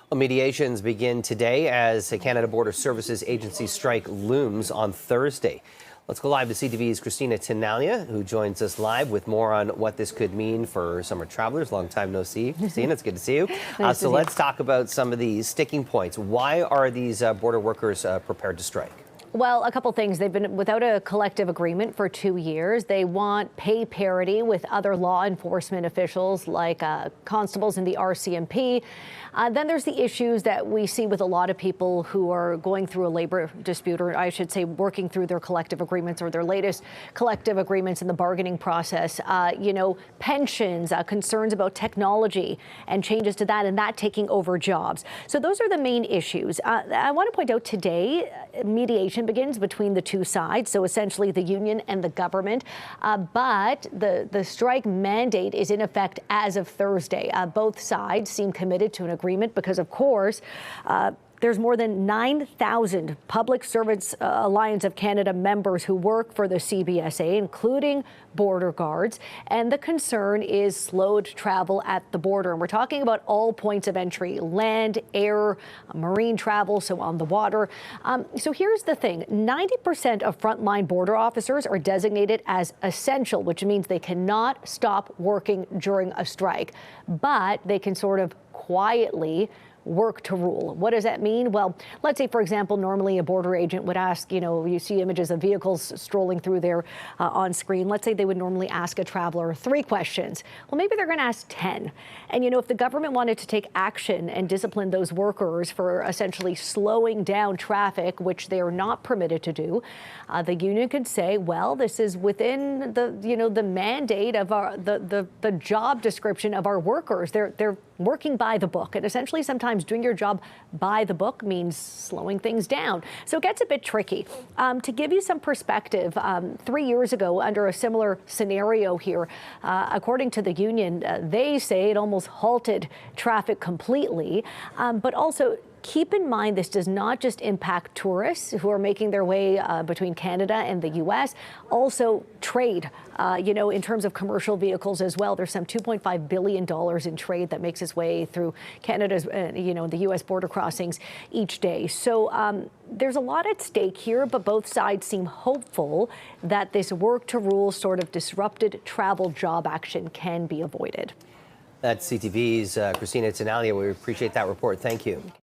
Well, mediations begin today as the Canada Border Services Agency strike looms on Thursday. Let's go live to CTV's Cristina, who joins us live with more on what this could mean for summer travelers. Long time no see. Cristina, it's good to see you. So let's talk about some of these sticking points. Why are these border workers prepared to strike? Well, a couple things. They've been without a collective agreement for 2 years. They want pay parity with other law enforcement officials like constables in the RCMP. Then there's the issues that we see with a lot of people who are going through a labor dispute, or I should say working through their collective agreements or their latest collective agreements in the bargaining process. Pensions, concerns about technology and changes to that, and that taking over jobs. So those are the main issues. I want to point out today, mediation begins between the two sides, so essentially the union and the government. But the strike mandate is in effect as of Thursday. Both sides seem committed to an agreement because, of course, there's more than 9,000 Public Servants Alliance of Canada members who work for the CBSA, including border guards. And the concern is slowed travel at the border. And we're talking about all points of entry: land, air, marine travel, so on the water. So here's the thing. 90% of frontline border officers are designated as essential, which means they cannot stop working during a strike. But they can sort of quietly work to rule. What does that mean? Well, let's say, for example, normally a border agent would ask, you see images of vehicles strolling through there on screen. Let's say they would normally ask a traveler 3 questions. Well, maybe they're going to ask 10. And, if the government wanted to take action and discipline those workers for essentially slowing down traffic, which they are not permitted to do, the union could say, well, this is within the mandate of the job description of our workers. They're working by the book, and essentially sometimes doing your job by the book means slowing things down. So it gets a bit tricky. To give you some perspective, 3 years ago, under a similar scenario here, according to the union, they say it almost halted traffic completely, but also keep in mind, this does not just impact tourists who are making their way between Canada and the U.S., also trade, in terms of commercial vehicles as well. There's some $2.5 billion in trade that makes its way through Canada's, the U.S. border crossings each day. So there's a lot at stake here, but both sides seem hopeful that this work to rule sort of disrupted travel job action can be avoided. That's CTV's Cristina. We appreciate that report. Thank you.